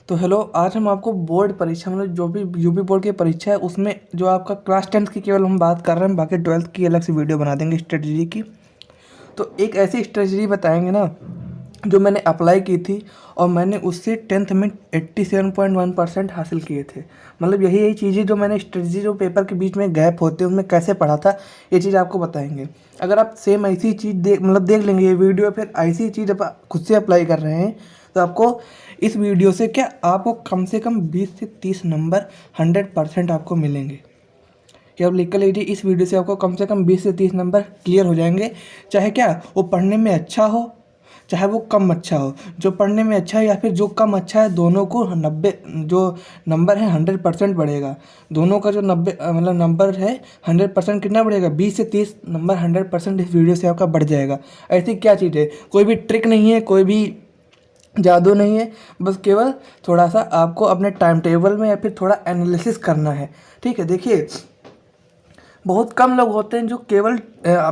तो हेलो, आज हम आपको बोर्ड परीक्षा मतलब जो भी यूपी बोर्ड की परीक्षा है उसमें जो आपका क्लास 10th की केवल हम बात कर रहे हैं, बाकी 12th की अलग से वीडियो बना देंगे स्ट्रेटजी की। तो एक ऐसी स्ट्रेटजी बताएंगे ना जो मैंने अप्लाई की थी और मैंने उससे 10th में 87.1% हासिल किए थे। मतलब यही यही चीज़ें जो मैंने स्ट्रेटजी जो पेपर के बीच में गैप होते हैं उनमें कैसे पढ़ा था, ये चीज़ आपको बताएंगे। अगर आप सेम ऐसी चीज़ देख लेंगे ये वीडियो, फिर ऐसी चीज़ आप खुद से अप्लाई कर रहे हैं तो आपको इस वीडियो से क्या आपको कम से कम 20 से 30 नंबर 100% आपको मिलेंगे। कि आप लिख कर लीजिए, इस वीडियो से आपको कम से कम 20 से 30 नंबर क्लियर हो जाएंगे। चाहे क्या वो पढ़ने में अच्छा हो, चाहे वो कम अच्छा हो। जो पढ़ने में अच्छा है या फिर जो कम अच्छा है, दोनों को 90 जो नंबर है 100% बढ़ेगा। दोनों का जो 90 मतलब नंबर है 100% कितना बढ़ेगा, 20 से 30 नंबर 100% इस वीडियो से आपका बढ़ जाएगा। ऐसी क्या चीज़ है, कोई भी ट्रिक नहीं है, कोई भी जादू नहीं है, बस केवल थोड़ा सा आपको अपने टाइम टेबल में या फिर थोड़ा एनालिसिस करना है। ठीक है, देखिए बहुत कम लोग होते हैं जो केवल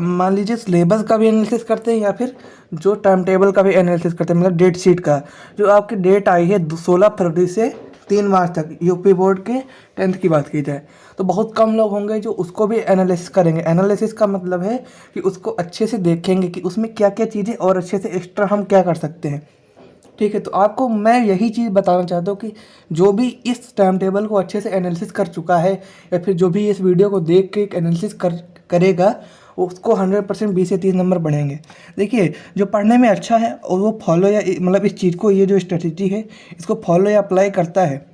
मान लीजिए सिलेबस का भी एनालिसिस करते हैं या फिर जो टाइम टेबल का भी एनालिसिस करते हैं, मतलब डेट शीट का। जो आपकी डेट आई है 16 फरवरी से 3 मार्च तक यूपी बोर्ड के 10th की बात की जाए, तो बहुत कम लोग होंगे जो उसको भी एनालिसिस करेंगे। एनालिसिस का मतलब है कि उसको अच्छे से देखेंगे कि उसमें क्या क्या चीज़ें और अच्छे से एक्स्ट्रा हम क्या कर सकते हैं। ठीक है, तो आपको मैं यही चीज़ बताना चाहता हूँ कि जो भी इस टाइम टेबल को अच्छे से एनालिसिस कर चुका है या फिर जो भी इस वीडियो को देख के एनालिसिस करेगा, उसको 100% 20 से 30 नंबर बढ़ेंगे। देखिए, जो पढ़ने में अच्छा है और वो फॉलो या मतलब इस चीज़ को, ये जो स्ट्रेटजी है इसको फॉलो या अप्लाई करता है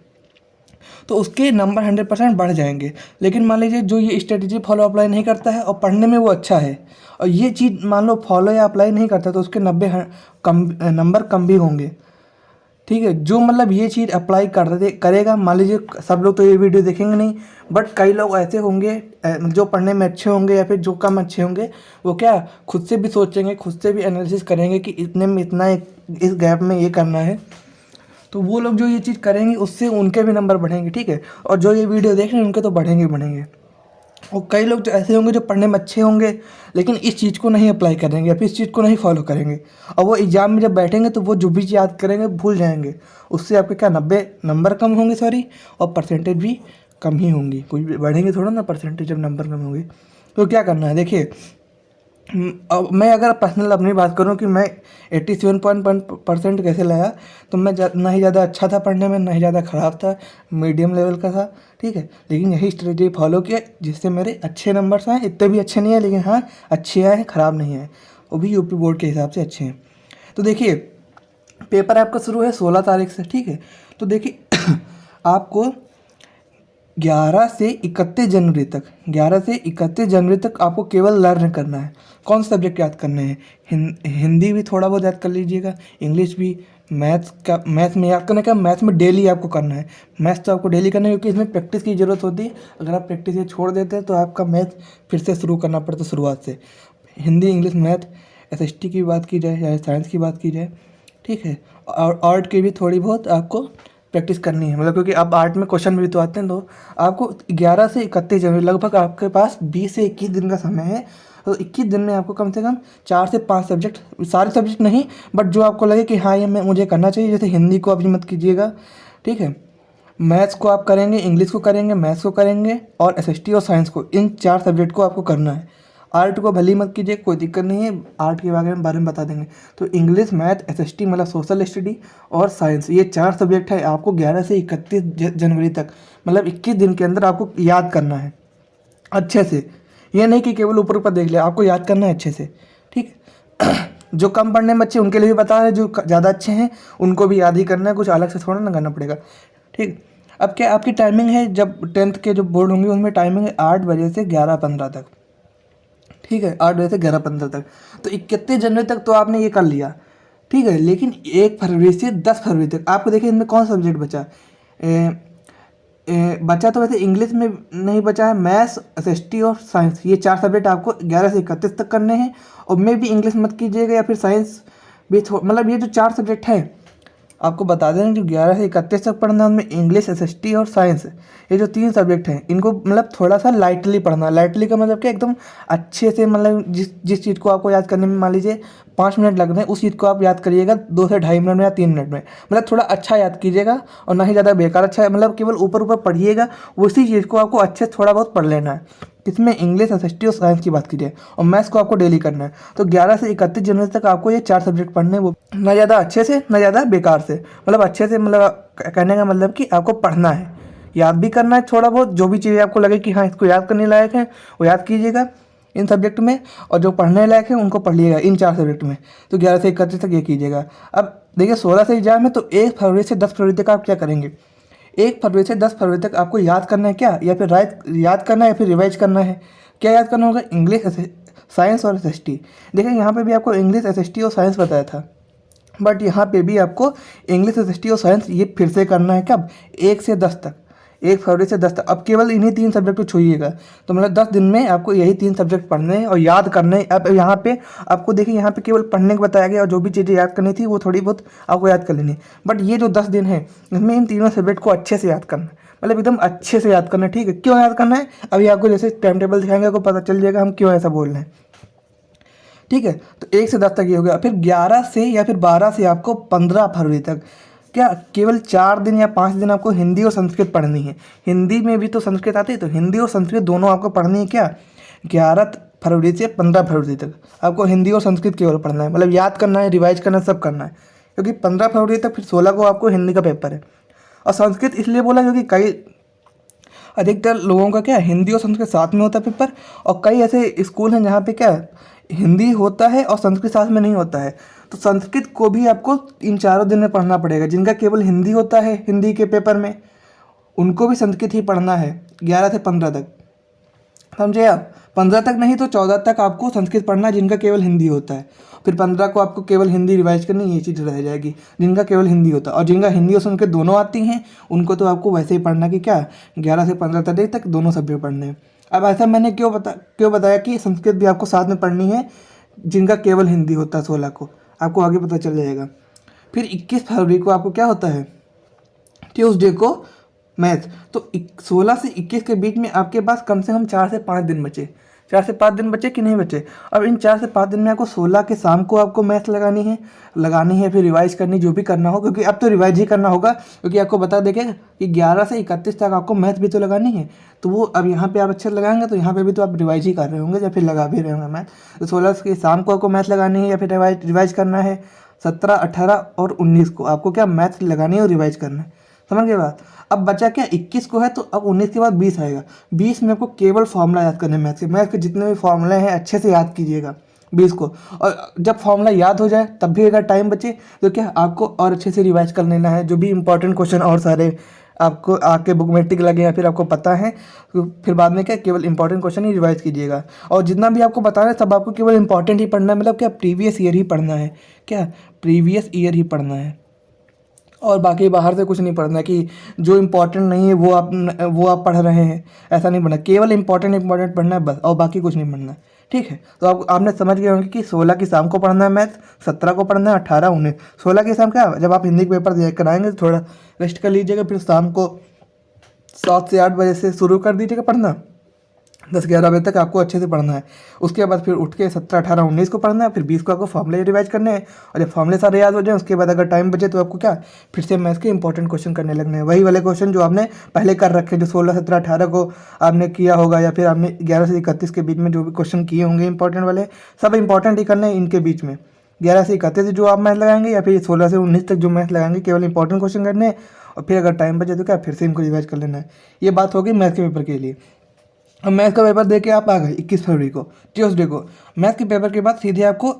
तो उसके नंबर 100% बढ़ जाएंगे। लेकिन मान लीजिए जो ये स्ट्रेटजी फॉलो अप्लाई नहीं करता है और पढ़ने में वो अच्छा है और ये चीज़ मान लो फॉलो या अप्लाई नहीं करता, तो उसके 90 कम नंबर कम भी होंगे। ठीक है, जो मतलब ये चीज़ अप्लाई करेगा, मान लीजिए सब लोग तो ये वीडियो देखेंगे नहीं, बट कई लोग ऐसे होंगे जो पढ़ने में अच्छे होंगे या फिर जो कम अच्छे होंगे, वो क्या खुद से भी सोचेंगे, खुद से भी एनालिसिस करेंगे कि इतने में इतना इस गैप में ये करना है। तो वो लोग जो ये चीज़ करेंगे उससे उनके भी नंबर बढ़ेंगे। ठीक है, और जो ये वीडियो देख रहे हैं उनके तो बढ़ेंगे ही बढ़ेंगे। और कई लोग तो ऐसे होंगे जो पढ़ने में अच्छे होंगे लेकिन इस चीज़ को नहीं अप्लाई करेंगे या फिर इस चीज़ को नहीं फॉलो करेंगे, और वो एग्ज़ाम में जब बैठेंगे तो वो जो भी याद करेंगे भूल जाएंगे। उससे आपके क्या 90 नंबर कम होंगे, सॉरी, और परसेंटेज भी कम ही होंगी, कुछ भी बढ़ेंगे थोड़ा ना परसेंटेज जब नंबर कम होंगे। तो क्या करना है, देखिए अब मैं अगर पर्सनल अपनी बात करूं कि मैं 87% कैसे लाया, तो मैं ना ही ज़्यादा अच्छा था पढ़ने में, ना ही ज़्यादा ख़राब था, मीडियम लेवल का था। ठीक है, लेकिन यही स्ट्रेटजी फॉलो किया जिससे मेरे अच्छे नंबर्स आए। इतने भी अच्छे नहीं है लेकिन हाँ अच्छे आए हैं, ख़राब नहीं है, वो भी यूपी बोर्ड के हिसाब से अच्छे हैं। तो देखिए पेपर आपका शुरू है 16 तारीख से। ठीक है, तो देखिए आपको 11 से 31 जनवरी तक 11 से 31 जनवरी तक आपको केवल लर्न करना है। कौन सा सब्जेक्ट याद करने हैं, हिंदी भी थोड़ा बहुत याद कर लीजिएगा, इंग्लिश भी, मैथ्स में याद करने का, मैथ्स में डेली आपको करना है। मैथ्स तो आपको डेली करना है क्योंकि इसमें प्रैक्टिस की ज़रूरत होती है। अगर आप प्रैक्टिस ये छोड़ देते हैं तो आपका मैथ फिर से शुरू करना पड़ता है शुरुआत से। हिंदी, इंग्लिश, मैथ, एसएसटी की बात की जाए या साइंस की बात की जाए, ठीक है, और आर्ट की भी थोड़ी बहुत आपको प्रैक्टिस करनी है, मतलब क्योंकि अब आर्ट में क्वेश्चन भी तो आते हैं। तो आपको 11 से 31 जनवरी लगभग आपके पास 20 से 21 दिन का समय है। तो 21 दिन में आपको कम से कम 4 से 5 सब्जेक्ट, सारे सब्जेक्ट नहीं बट जो आपको लगे कि हाँ ये मुझे करना चाहिए, जैसे हिंदी को आप मत कीजिएगा। ठीक है, मैथ्स को आप करेंगे, इंग्लिश को करेंगे, मैथ्स को करेंगे और एसएसटी और साइंस को, इन 4 सब्जेक्ट को आपको करना है। आर्ट को भली मत कीजिए, कोई दिक्कत नहीं है, आर्ट के बारे में बता देंगे। तो इंग्लिश, मैथ, एसएसटी मतलब सोशल स्टडी और साइंस, ये 4 सब्जेक्ट है आपको 11 से 31 जनवरी तक, मतलब 21 दिन के अंदर आपको याद करना है अच्छे से। ये नहीं कि केवल ऊपर ऊपर देख लिया, आपको याद करना है अच्छे से। ठीक है जो कम पढ़ने में अच्छे उनके लिए भी बता रहे हैं, जो ज़्यादा अच्छे हैं उनको भी याद ही करना है, कुछ अलग से थोड़ा ना करना पड़ेगा। ठीक, अब क्या आपकी टाइमिंग है, जब 10th के जो बोर्ड होंगे उनमें टाइमिंग है 8 बजे से 11:15 तक। ठीक है, 8 बजे से 11:15 तक। तो 31 जनवरी तक तो आपने ये कर लिया। ठीक है, लेकिन 1 फरवरी से 10 फरवरी तक आपको देखिए इनमें कौन सा सब्जेक्ट बचा। बचा तो वैसे इंग्लिश में नहीं बचा है, मैथ्स, एसएसटी और साइंस, ये 4 सब्जेक्ट आपको 11 से 31 तक करने हैं। और मे भी इंग्लिश मत कीजिएगा या फिर साइंस भी, मतलब ये जो 4 सब्जेक्ट हैं आपको बता दें जो 11 से 31 तक पढ़ना है, उनमें इंग्लिश, एसएसटी और साइंस, ये जो 3 सब्जेक्ट हैं इनको मतलब थोड़ा सा लाइटली पढ़ना। लाइटली का मतलब कि एकदम अच्छे से, मतलब जिस जिस चीज़ को आपको याद करने में मान लीजिए 5 मिनट लग रहे हैं, उस चीज़ को आप याद करिएगा 2 से ढाई मिनट में या 3 मिनट में। मतलब थोड़ा अच्छा याद कीजिएगा और ना ही ज़्यादा बेकार अच्छा, मतलब केवल ऊपर ऊपर पढ़िएगा, उसी चीज़ को आपको अच्छे से थोड़ा बहुत पढ़ लेना है। इसमें इंग्लिश, एसएसटी और साइंस की बात कीजिए, और मैथ्स को आपको डेली करना है। तो 11 से 31 जनवरी तक आपको ये 4 सब्जेक्ट पढ़ने हैं, वो ना ज़्यादा अच्छे से ना ज़्यादा बेकार से, मतलब अच्छे से, मतलब कहने का मतलब कि आपको पढ़ना है, याद भी करना है थोड़ा बहुत, जो भी चीज़ें आपको लगे कि हाँ इसको याद करने लायक है वो याद कीजिएगा इन सब्जेक्ट में, और जो पढ़ने लायक है उनको पढ़िएगा इन 4 सब्जेक्ट में। तो 11 से 31 तक ये कीजिएगा। अब देखिए 16 से एग्जाम है, तो 1 फरवरी से 10 फरवरी तक आप क्या करेंगे? 1 फरवरी से 10 फरवरी तक आपको याद करना है क्या, या फिर याद करना है या फिर रिवाइज करना है? क्या याद करना होगा? इंग्लिश, साइंस और एसएसटी। देखिए यहाँ पे भी आपको इंग्लिश, एसएसटी और साइंस बताया था, बट यहाँ पे भी आपको इंग्लिश, एसएसटी और साइंस ये फिर से करना है कब? 1 से 10 तक, 1 फरवरी से 10 तक। अब केवल इन्हीं 3 सब्जेक्ट को छूइएगा, तो मतलब 10 दिन में आपको यही 3 सब्जेक्ट पढ़ने हैं और याद करने हैं। अब यहाँ पे आपको देखिए, यहाँ पे केवल पढ़ने को बताया गया और जो भी चीज़ें याद करनी थी वो थोड़ी बहुत आपको याद कर लेनी है। बट ये जो 10 दिन है इसमें इन तीनों सब्जेक्ट को अच्छे से याद करना है, मतलब एकदम अच्छे से याद करना है, ठीक है? क्यों याद करना है अभी आपको जैसे टाइम टेबल दिखाएंगे आपको पता चल जाएगा हम क्यों ऐसा बोल रहे हैं, ठीक है? तो 1 से 10 तक ये हो गया। फिर 11 से या फिर 12 से आपको 15 फरवरी तक क्या केवल 4 दिन या 5 दिन आपको हिंदी और संस्कृत पढ़नी है। हिंदी में भी तो संस्कृत आती है, तो हिंदी और संस्कृत दोनों आपको पढ़नी है क्या? 11 फरवरी से 15 फरवरी तक आपको हिंदी और संस्कृत केवल पढ़ना है, मतलब याद करना है, रिवाइज करना, सब करना है। क्योंकि 15 फरवरी तक फिर 16 को आपको हिंदी का पेपर है। और संस्कृत इसलिए बोला क्योंकि कई अधिकतर लोगों का क्या हिंदी और संस्कृत साथ में होता है पेपर, और कई ऐसे स्कूल हैं जहाँ पे क्या हिंदी होता है और संस्कृत साथ में नहीं होता है। तो संस्कृत को भी आपको इन 4 दिन में पढ़ना पड़ेगा। जिनका केवल हिंदी होता है हिंदी के पेपर में, उनको भी संस्कृत ही पढ़ना है 11 से 15 तक, समझे आप? 15 तक नहीं तो 14 तक आपको संस्कृत पढ़ना है जिनका केवल हिंदी होता है। फिर 15 को आपको केवल हिंदी रिवाइज करनी, ये चीज़ रह जाएगी जिनका केवल हिंदी होता है। और जिनका हिंदी और संस्कृत दोनों आती हैं उनको तो आपको वैसे ही पढ़ना कि क्या 11 से 15 तारीख तक दोनों सब्जेक्ट पढ़ने हैं। अब ऐसा मैंने क्यों बताया कि संस्कृत भी आपको साथ में पढ़नी है जिनका केवल हिंदी होता है 16 को, आपको आगे पता चल जाएगा। फिर 21 फरवरी को आपको क्या होता है? ट्यूसडे को मैथ। तो 16 से 21 के बीच में आपके पास कम से कम 4 से 5 दिन बचे। 4 से 5 दिन बचे कि नहीं बचे? अब इन 4 से 5 दिन में आपको 16 के शाम को आपको मैथ लगानी है, फिर रिवाइज करनी, जो भी करना हो, क्योंकि अब तो रिवाइज ही करना होगा, क्योंकि आपको बता देंगे कि 11 से 31 तक आपको मैथ भी तो लगानी है। तो वो अब यहाँ पे आप अच्छे लगाएंगे तो यहाँ पे भी तो आप रिवाइज ही कर रहे होंगे या फिर लगा भी रहे होंगे मैथ। तो 16 के शाम को आपको मैथ लगानी है या फिर रिवाइज करना है। 17, 18 और 19 को आपको क्या मैथ लगानी है और रिवाइज करना है। समझ गए बात? अब बचा क्या? 21 को है, तो अब 19 के बाद 20 आएगा। 20 में आपको केवल फॉर्मूला याद करने हैं मैथ के जितने भी फॉर्मूले हैं अच्छे से याद कीजिएगा 20 को। और जब फॉर्मूला याद हो जाए तब भी अगर टाइम बचे तो क्या आपको और अच्छे से रिवाइज कर लेना है, जो भी इंपॉर्टेंट क्वेश्चन और सारे आपको आके बुक में टिक लगे या फिर आपको पता है, तो फिर बाद में क्या केवल इंपॉर्टेंट क्वेश्चन ही रिवाइज कीजिएगा। और जितना भी आपको बताना है सब आपको केवल इंपॉर्टेंट ही पढ़ना है, मतलब क्या प्रीवियस ईयर ही पढ़ना है, क्या प्रीवियस ईयर ही पढ़ना है, और बाकी बाहर से कुछ नहीं पढ़ना है कि जो इम्पोर्टेंट नहीं है वो आप पढ़ रहे हैं, ऐसा नहीं पढ़ना। केवल इंपॉर्टेंट पढ़ना है बस, और बाकी कुछ नहीं पढ़ना है, ठीक है? तो आपने समझ गए होंगे कि 16 की शाम को पढ़ना है मैथ, 17 को पढ़ना है, 18, 19। 16 की शाम क्या जब आप हिंदी के पेपर दे कर आएंगे तो थोड़ा रेस्ट कर लीजिएगा, फिर शाम को 7 से 8 बजे से शुरू कर दीजिएगा पढ़ना, 10-11 बजे तक आपको अच्छे से पढ़ना है। उसके बाद फिर उठ के 17, 18, 19 को पढ़ना है, फिर 20 को आपको फॉर्मूले रिवाइज करने हैं। और जब फॉर्मूले सारे याद हो जाए उसके बाद अगर टाइम बचे तो आपको क्या फिर से मैथ्स के इंपॉर्टेंट क्वेश्चन करने लगने हैं, वही वाले क्वेश्चन जो आपने पहले कर रखे, जो 16, 17, 18 को आपने किया होगा, या फिर आपने 11 से 31 के बीच में जो भी क्वेश्चन किए होंगे इंपॉर्टेंट वाले, सब इंपॉर्टेंट ही करने हैं इनके बीच में। 11 से 31 जो आप मैथ लगाएंगे या फिर 16 से 19 तक जो मैथ लगाएंगे, केवल इंपॉर्टेंट क्वेश्चन करने हैं, और फिर अगर टाइम बचे तो क्या फिर से इनको रिवाइज कर लेना है। ये बात होगी मैथ के पेपर के लिए। अब मैथ का पेपर दे के आप आ गए 21 फरवरी को, ट्यूसडे को। मैथ के पेपर के बाद सीधे आपको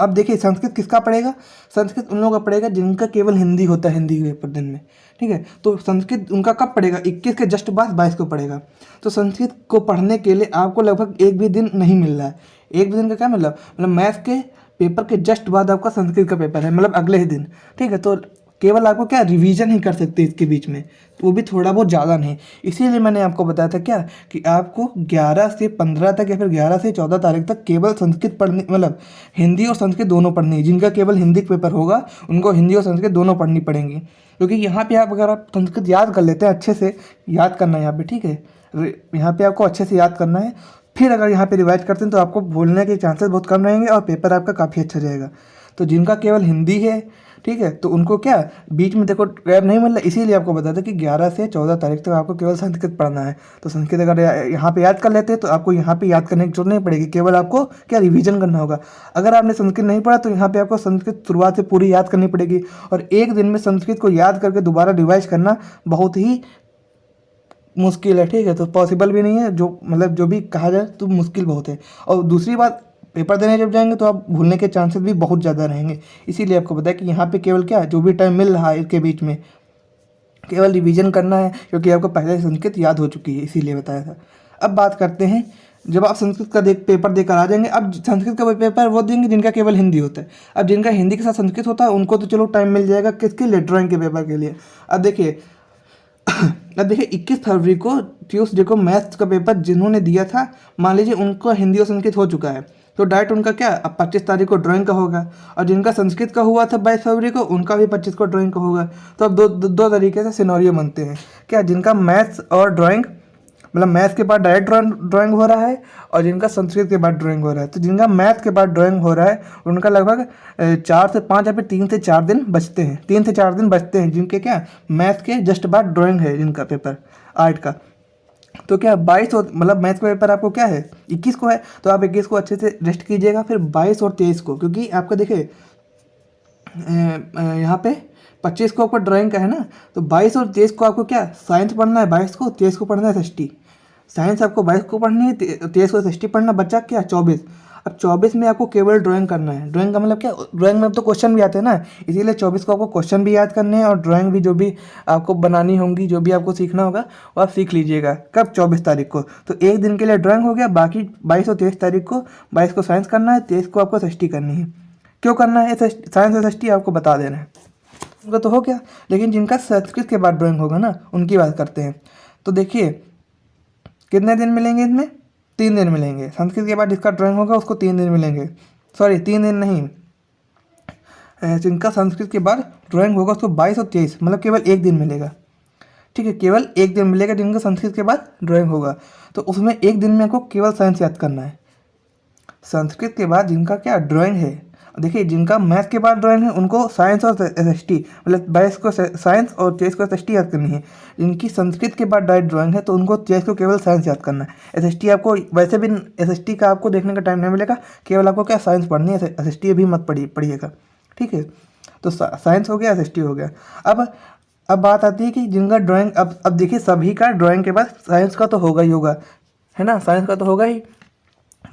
अब देखिए संस्कृत किसका पड़ेगा? संस्कृत उन लोगों का पड़ेगा जिनका केवल हिंदी होता है हिंदी के पेपर दिन में, ठीक है? तो संस्कृत उनका कब पड़ेगा? 21 के जस्ट बाद 22 को पड़ेगा। तो संस्कृत को पढ़ने के लिए आपको लगभग एक भी दिन नहीं मिल रहा है। एक भी दिन का क्या मतलब मैथ के पेपर के जस्ट बाद आपका संस्कृत का पेपर है, मतलब अगले ही दिन, ठीक है? तो केवल आपको क्या रिवीजन ही कर सकते हैं इसके बीच में, तो वो भी थोड़ा बहुत ज़्यादा नहीं। इसीलिए मैंने आपको बताया था क्या कि आपको 11 से 15 तक या फिर 11 से 14 तारीख तक केवल संस्कृत पढ़नी, मतलब हिंदी और संस्कृत दोनों पढ़नी है। जिनका केवल हिंदी का पेपर होगा उनको हिंदी और संस्कृत दोनों पढ़नी पड़ेंगी, क्योंकि यहाँ पे आप अगर आप संस्कृत याद कर लेते हैं, अच्छे से याद करना है यहाँ पे, ठीक है, यहाँ पे आपको अच्छे से याद करना है, फिर अगर यहाँ पे रिवाइज करते हैं तो आपको भूलने के चांसेस बहुत कम रहेंगे और पेपर आपका काफ़ी अच्छा जाएगा। तो जिनका केवल हिंदी है, ठीक है, तो उनको क्या बीच में देखो गैप नहीं मिल रहा, इसीलिए आपको बताया था कि 11 से 14 तारीख तक आपको केवल संस्कृत पढ़ना है। तो संस्कृत अगर यहाँ पे याद कर लेते हैं तो आपको यहाँ पे याद करने की जरूरत नहीं पड़ेगी, केवल आपको क्या रिवीजन करना होगा। अगर आपने संस्कृत नहीं पढ़ा तो यहाँ पे आपको संस्कृत शुरुआत से पूरी याद करनी पड़ेगी, और एक दिन में संस्कृत को याद करके दोबारा रिवाइज करना बहुत ही मुश्किल है, ठीक है, तो पॉसिबल भी नहीं है, जो मतलब जो भी कहा जाए तो मुश्किल बहुत है। और दूसरी बात, पेपर देने जब जाएंगे तो आप भूलने के चांसेस भी बहुत ज़्यादा रहेंगे। इसीलिए आपको बताया कि यहाँ पे केवल क्या जो भी टाइम मिल रहा है इसके बीच में केवल रिवीजन करना है, क्योंकि आपको पहले से संस्कृत याद हो चुकी है, इसीलिए बताया था। अब बात करते हैं, जब आप संस्कृत का पेपर देकर आ जाएंगे, अब संस्कृत का पेपर वो देंगे जिनका केवल हिंदी होता है। अब जिनका हिंदी के साथ संस्कृत होता है उनको तो चलो टाइम मिल जाएगा किसके लिए, ड्राइंग के पेपर के लिए। अब देखिए 21 फरवरी को ट्यूसडे को मैथ्स का पेपर जिन्होंने दिया था, मान लीजिए उनको हिंदी और संस्कृत हो चुका है, तो डायरेक्ट उनका क्या अब 25 तारीख को ड्राइंग का होगा। और जिनका संस्कृत का हुआ था 22 फरवरी को, उनका भी 25 को ड्राइंग का होगा। तो अब दो तरीके से सिनेरियो बनते हैं, क्या जिनका मैथ्स और ड्राइंग, मतलब मैथ्स के बाद डायरेक्ट ड्राइंग हो रहा है, और जिनका संस्कृत के बाद ड्राइंग हो रहा है। तो जिनका मैथ के बाद ड्राइंग हो रहा है उनका लगभग 4 से 5 या फिर 3 से 4 दिन बचते हैं, 3 से 4 दिन बचते हैं, जिनके क्या मैथ के जस्ट बाद ड्राइंग है जिनका पेपर आर्ट का। तो क्या 22 और मतलब मैथ का पेपर आपको क्या है 21 को है, तो आप 21 को अच्छे से रेस्ट कीजिएगा, फिर 22 और 23 को, क्योंकि आपका देखिए यहाँ पे 25 को आपका ड्राइंग का है ना, तो 22 और 23 को आपको क्या साइंस पढ़ना है, 22 को, 23 को पढ़ना है ST। साइंस आपको 22 को पढ़नी है, 23 को ST पढ़ना, बच्चा क्या 24। अब 24 में आपको केवल ड्राइंग करना है। ड्राइंग का मतलब क्या, ड्राइंग में अब तो क्वेश्चन भी आते हैं ना, इसीलिए 24 को आपको क्वेश्चन भी याद करने हैं और ड्राइंग भी जो भी आपको बनानी होंगी, जो भी आपको सीखना होगा वो आप सीख लीजिएगा। कब 24 तारीख को, तो एक दिन के लिए ड्राइंग हो गया, बाकी 22 और 23 तारीख को 22 को साइंस करना है, 23 को आपको ST करनी है। क्यों करना है साइंस और ST आपको बता देना है, उनका तो हो गया। लेकिन जिनका संस्कृत के बाद ड्राइंग होगा ना, उनकी बात करते हैं। तो देखिए कितने दिन मिलेंगे इसमें, 3 दिन मिलेंगे। संस्कृत के बाद जिसका ड्राइंग होगा उसको 3 दिन मिलेंगे, सॉरी 3 दिन नहीं, जिनका संस्कृत के बाद ड्राइंग होगा उसको 22 और 23 मतलब केवल एक दिन मिलेगा, ठीक है, केवल एक दिन मिलेगा जिनका संस्कृत के बाद ड्राइंग होगा। तो उसमें एक दिन में आपको केवल साइंस याद करना है। संस्कृत के बाद जिनका क्या ड्राइंग है, देखिए जिनका मैथ के बाद ड्राइंग है उनको साइंस और ST मतलब 22 को साइंस और 23 को ST याद करनी है। जिनकी संस्कृत के बाद डायरेक्ट ड्राइंग है तो उनको 23 को केवल साइंस याद करना है। ST आपको वैसे भी ST का आपको देखने का टाइम नहीं मिलेगा, केवल आपको क्या साइंस पढ़नी है, ST भी मत पढ़िएगा, ठीक है। तो साइंस हो गया, ST हो गया। अब बात आती है कि जिनका ड्राइंग, अब देखिए सभी का ड्राइंग के बाद साइंस का तो होगा ही होगा, है ना, साइंस का तो होगा ही।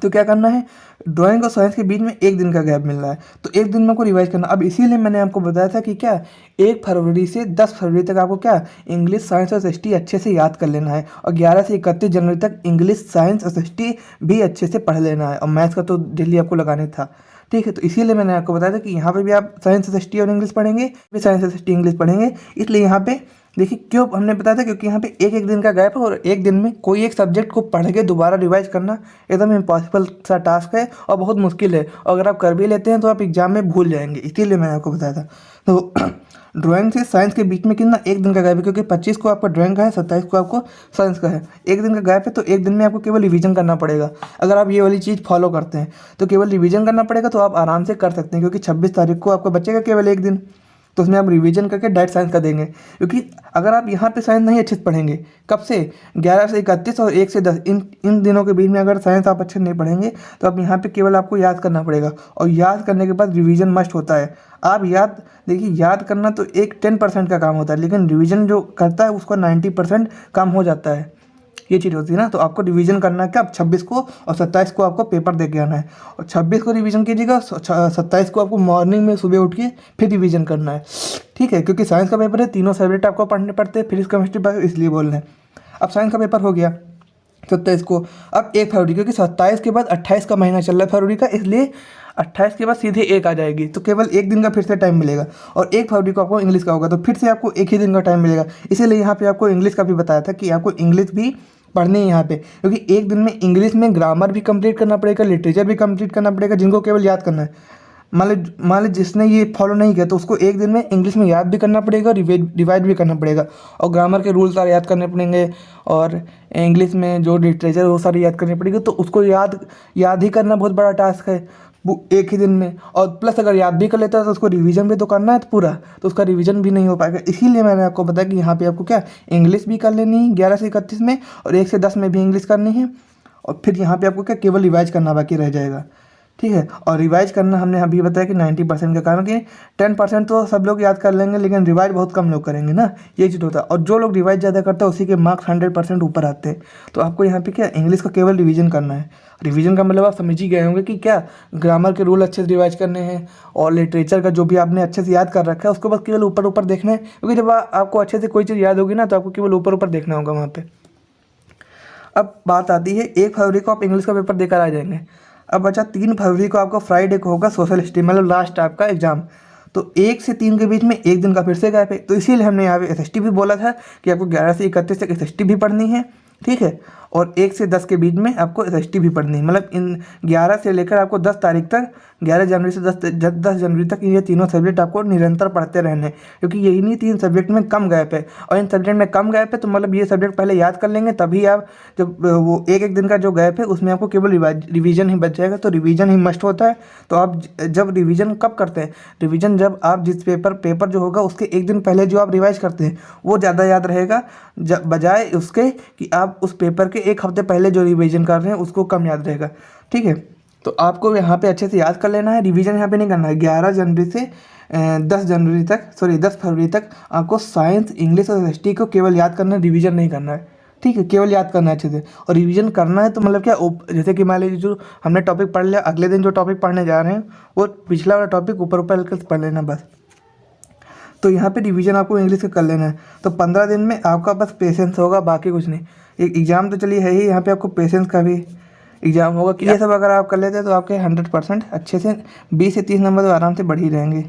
तो क्या करना है, ड्राइंग और साइंस के बीच में एक दिन का गैप मिल रहा है, तो एक दिन में आपको रिवाइज करना। अब इसीलिए मैंने आपको बताया था कि क्या 1 फरवरी से 10 फरवरी तक आपको क्या इंग्लिश, साइंस और ST अच्छे से याद कर लेना है, और 11 से 31 जनवरी तक इंग्लिश, साइंस और ST भी अच्छे से पढ़ लेना है, और मैथ्स का तो डेली आपको लगाने था, ठीक है। तो इसीलिए मैंने आपको बताया था कि यहाँ पे भी आप साइंस ST और इंग्लिश पढ़ेंगे, भी साइंस ST इंग्लिश पढ़ेंगे। इसलिए यहाँ पे देखिए क्यों हमने बताया था, क्योंकि यहाँ पे एक दिन का गैप है, और एक दिन में कोई एक सब्जेक्ट को पढ़ के दोबारा रिवाइज करना एकदम इम्पॉसिबल सा टास्क है और बहुत मुश्किल है, और अगर आप कर भी लेते हैं तो आप एग्जाम में भूल जाएंगे, इसीलिए मैंने आपको बताया था। तो ड्राइंग से साइंस के बीच में कितना एक दिन का गैप है, क्योंकि 25 को आपका ड्राइंग का है, 27 को आपको साइंस का है, एक दिन का गैप है। तो एक दिन में आपको केवल रिवीजन करना पड़ेगा। अगर आप ये वाली चीज़ फॉलो करते हैं तो केवल रिवीजन करना पड़ेगा, तो आप आराम से कर सकते हैं, क्योंकि 26 तारीख को आपका बचेगा केवल एक दिन, तो उसमें आप रिवीजन करके डायरेक्ट साइंस का देंगे। क्योंकि अगर आप यहाँ पे साइंस नहीं अच्छे से पढ़ेंगे, कब से 11 से 31 और 1 से 10 इन दिनों के बीच में अगर साइंस आप अच्छे नहीं पढ़ेंगे तो आप यहाँ पे केवल आपको याद करना पड़ेगा, और याद करने के बाद रिवीजन मस्ट होता है। आप याद देखिए, याद करना तो एक 10% का काम होता है, लेकिन रिवीजन जो करता है उसका 90% काम हो जाता है, ये चीज़ होती है ना। तो आपको रिवीजन करना है कब, 26 को और 27 को आपको पेपर दे के आना है, और 26 को रिवीजन कीजिएगा, 27 को आपको मॉर्निंग में सुबह उठ के फिर रिवीजन करना है, ठीक है। क्योंकि साइंस का पेपर है, तीनों सब्जेक्ट आपको पढ़ने पड़ते हैं, फिजिक्स, केमिस्ट्री, बायो, इसलिए बोल रहे हैं। अब साइंस का पेपर हो गया 27 को, अब 1 फरवरी, क्योंकि 27 के बाद 28 का महीना चल रहा है फरवरी का, इसलिए 28 के बाद सीधे 1 आ जाएगी, तो केवल एक दिन का फिर से टाइम मिलेगा। और 1 फरवरी को आपको इंग्लिश का होगा, तो फिर से आपको एक ही दिन का टाइम मिलेगा। इसीलिए यहाँ पे आपको इंग्लिश का भी बताया था कि आपको इंग्लिश भी पढ़नी है यहाँ पे, क्योंकि एक दिन में इंग्लिश में ग्रामर भी कंप्लीट करना पड़ेगा, लिटरेचर भी कंप्लीट करना पड़ेगा, जिनको केवल याद करना है। मान ली जिसने ये फॉलो नहीं किया तो उसको एक दिन में इंग्लिश में याद भी करना पड़ेगा, रिवाइज भी करना पड़ेगा, और ग्रामर के रूल सारे याद करने पड़ेंगे, और इंग्लिश में जो लिटरेचर वो सारी याद करनी पड़ेगी। तो उसको याद ही करना बहुत बड़ा टास्क है वो एक ही दिन में। और प्लस अगर याद भी कर लेता है तो उसको रिवीजन भी तो करना है पूरा, तो उसका रिवीजन भी नहीं हो पाएगा। इसीलिए मैंने आपको बताया कि यहाँ पे आपको क्या इंग्लिश भी कर लेनी है 11 से 31 में, और 1 से 10 में भी इंग्लिश करनी है, और फिर यहाँ पे आपको क्या केवल रिवाइज करना बाकी रह जाएगा। ठीक है, और रिवाइज करना हमने अभी बताया कि 90% का काम है, कि 10% तो सब लोग याद कर लेंगे, लेकिन रिवाइज बहुत कम लोग करेंगे ना, ये चीज़ होता है। और जो लोग रिवाइज ज़्यादा करता है उसी के मार्क्स 100% ऊपर आते हैं। तो आपको यहाँ पे क्या इंग्लिश का केवल रिवीजन करना है। रिवीजन का मतलब आप समझ ही गए होंगे कि क्या ग्रामर के रूल अच्छे से रिवाइज करने हैं, और लिटरेचर का जो भी आपने अच्छे से याद कर रखा है उसको बस केवल ऊपर ऊपर देखना है, क्योंकि जब आपको अच्छे से कोई चीज़ याद होगी ना तो आपको केवल ऊपर ऊपर देखना होगा वहाँ पर। अब बात आती है 1 फरवरी को आप इंग्लिश का पेपर देकर आ जाएंगे। अब बचा 3 फरवरी को आपका फ्राइडे को होगा सोशल स्टडी, मतलब लास्ट आपका एग्जाम। तो 1 से 3 के बीच में एक दिन का फिर से गैप है, तो इसीलिए हमने यहाँ पे SST भी बोला था कि आपको 11 से 31 तक SST भी पढ़नी है। ठीक है, और 1 से 10 के बीच में आपको SST भी पढ़नी है, मतलब इन 11 से लेकर आपको 10 तारीख तक, 11 जनवरी से 10 जनवरी तक ये तीनों सब्जेक्ट आपको निरंतर पढ़ते रहने, क्योंकि यही नहीं 3 सब्जेक्ट में कम गैप है, और इन सब्जेक्ट में कम गैप है तो मतलब ये सब्जेक्ट पहले याद कर लेंगे, तभी आप जब वो एक दिन का जो गैप है उसमें आपको केवल रिवीजन ही बच जाएगा। तो रिवीजन ही मस्ट होता है। तो आप जब रिवीजन कब करते हैं, रिवीजन जब आप जिस पेपर जो होगा उसके एक दिन पहले जो आप रिवाइज करते हैं वो ज़्यादा याद रहेगा, बजाय उसके कि आप उस पेपर के एक हफ्ते पहले जो रिवीजन कर रहे हैं उसको कम याद रहेगा। ठीक है, तो आपको यहाँ पे अच्छे से याद कर लेना है, रिवीजन यहाँ पे नहीं करना है। 11 जनवरी से 10 फरवरी तक आपको साइंस, इंग्लिश और SST को केवल याद करना है, रिवीजन नहीं करना है। ठीक है, केवल याद करना है अच्छे से, और रिवीजन करना है तो मतलब क्या, जैसे कि मान लीजिए जो हमने टॉपिक पढ़ लिया, अगले दिन जो टॉपिक पढ़ने जा रहे हैं वो पिछला वाला टॉपिक ऊपर ऊपर हल्के से पढ़ लेना बस। तो यहाँ पे रिवीजन आपको इंग्लिश का कर लेना है। तो 15 दिन में आपका बस पेशेंस होगा, बाकी कुछ नहीं। एक एग्ज़ाम तो चलिए है ही, यहाँ पे आपको पेशेंस का भी एग्ज़ाम होगा कि ये सब अगर आप कर लेते हैं तो आपके 100% अच्छे से 20 से 30 नंबर तो आराम से बढ़ ही रहेंगे।